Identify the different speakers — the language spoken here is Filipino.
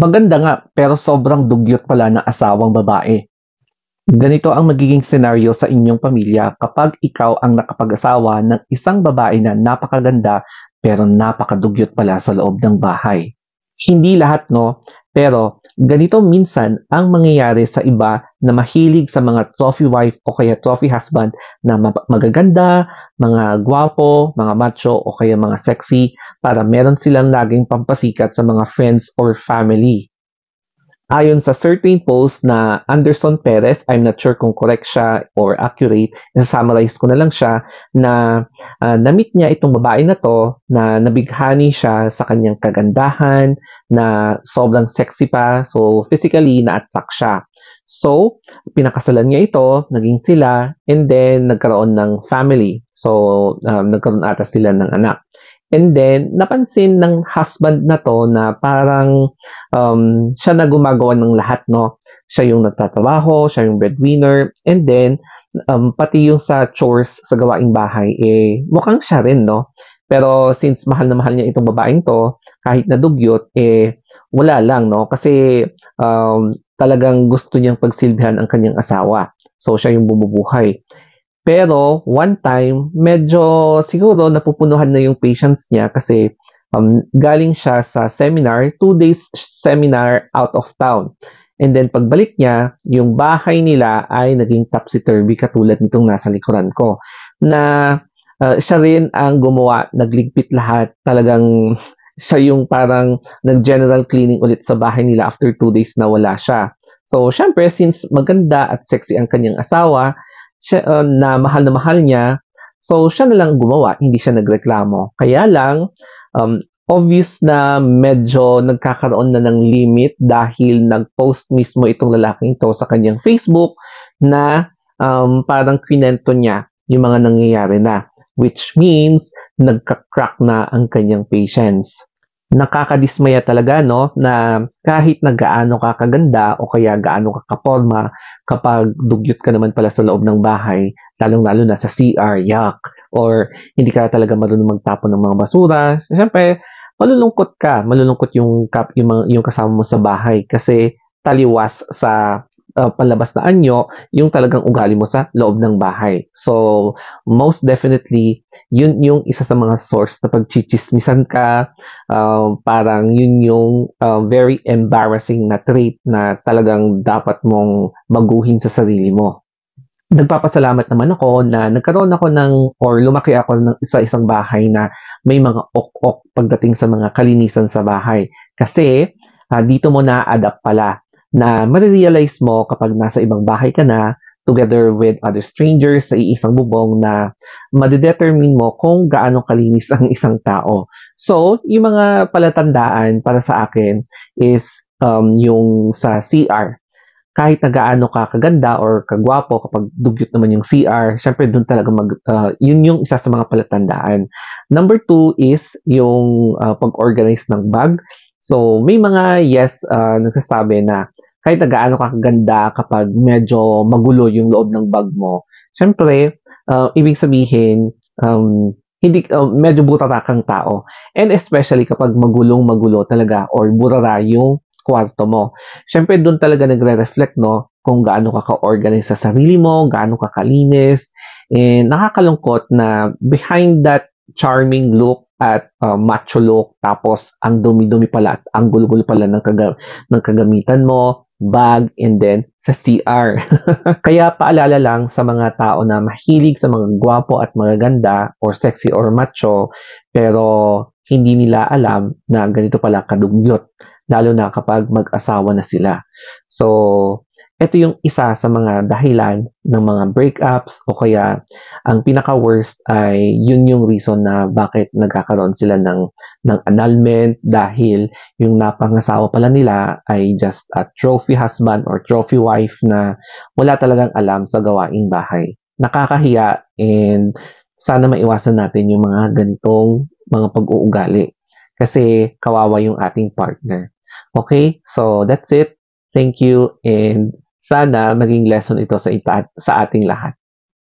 Speaker 1: Maganda nga, pero sobrang dugyot pala ng asawang babae. Ganito ang magiging senaryo sa inyong pamilya kapag ikaw ang nakapag-asawa ng isang babae na napakaganda pero napakadugyot pala sa loob ng bahay. Hindi lahat, no? Pero ganito minsan ang mangyayari sa iba na mahilig sa mga trophy wife o kaya trophy husband na magaganda, mga gwapo, mga macho o kaya mga sexy para meron silang laging pampasikat sa mga friends or family. Ayon sa certain post na Anderson Perez, I'm not sure kung correct siya or accurate, isa-summarize ko na lang siya na na-meet niya itong babae na 'to na nabighani siya sa kanyang kagandahan, na sobrang sexy pa, so physically na-attract siya. So, pinakasalan niya ito, naging sila, and then nagkaroon ng family. So, nagkaroon ata sila ng anak. And then, napansin ng husband na 'to na parang siya na gumagawa ng lahat, no? Siya yung nagtatrabaho, siya yung breadwinner, and then, pati yung sa chores sa gawaing bahay, eh, mukhang siya rin, no? Pero since mahal na mahal niya itong babaeng 'to, kahit na dugyot, eh, wala lang, no? Kasi, talagang gusto niyang pagsilbihan ang kanyang asawa. So, siya yung bumubuhay. Pero one time, medyo siguro napupunuhan na yung patience niya kasi galing siya sa seminar, 2 days seminar out of town. And then pagbalik niya, yung bahay nila ay naging topsy-turvy katulad nitong nasa likuran ko. Na siya rin ang gumawa, nagligpit lahat. Talagang siya yung parang nag-general cleaning ulit sa bahay nila after 2 days na wala siya. So, syempre, since maganda at sexy ang kanyang asawa, siya, na mahal niya, so siya na lang gumawa, hindi siya nagreklamo. Kaya lang, obvious na medyo nagkakaroon na ng limit dahil nag-post mismo itong lalaking ito sa kanyang Facebook na parang kwinento niya yung mga nangyayari na, which means nagka-crack na ang kanyang patience. Nakakadismaya talaga, no, na kahit na gaano ka kaganda o kaya gaano ka kaporma, kapag dugyot ka naman pala sa loob ng bahay, lalong-lalo na sa CR, yuck, or hindi ka talaga marunong magtapon ng mga basura, siyempre malulungkot yung kasama mo sa bahay kasi taliwas sa palabas na anyo yung talagang ugali mo sa loob ng bahay. So, most definitely, yun yung isa sa mga source na pagchichismisan ka, parang yun yung very embarrassing na trait na talagang dapat mong baguhin sa sarili mo. Nagpapasalamat naman ako na nagkaroon ako ng or lumaki ako ng isa-isang bahay na may mga ok-ok pagdating sa mga kalinisan sa bahay. Kasi dito mo na-adapt pala na marirealize mo kapag nasa ibang bahay ka na together with other strangers sa iisang bubong na madedetermine mo kung gaano kalinis ang isang tao. So, yung mga palatandaan para sa akin is yung sa CR, kahit na gaano ka kaganda or kagwapo kapag dugyot naman yung CR, syempre dun talaga yun yung isa sa mga palatandaan. Number two is yung pag-organize ng bag. So, may mga yes, nagsasabi na kahit na gaano ka kaganda kapag medyo magulo yung loob ng bag mo, syempre, ibig sabihin, hindi, medyo burara kang tao. And especially kapag magulong-magulo talaga or burara yung kwarto mo. Siyempre do'n talaga nagre-reflect, 'no, kung gaano ka ka-organize sa sarili mo, gaano ka kalinis, and nakakalungkot na behind that charming look at macho look, tapos ang dumi-dumi pala at ang gulo-gulo pala ng kagamitan mo, bag, and then sa CR. Kaya paalala lang sa mga tao na mahilig sa mga gwapo at magaganda or sexy or macho, pero hindi nila alam na ganito pala kadugyot lalo na kapag mag-asawa na sila. So, ito yung isa sa mga dahilan ng mga breakups o kaya ang pinaka-worst ay yun yung reason na bakit nagkakaroon sila ng annulment dahil yung napangasawa pala nila ay just a trophy husband or trophy wife na wala talagang alam sa gawaing bahay. Nakakahiya, and sana maiwasan natin yung mga ganitong mga pag-uugali kasi kawawa yung ating partner. Okay, so that's it. Thank you, and sana maging lesson ito sa ating lahat.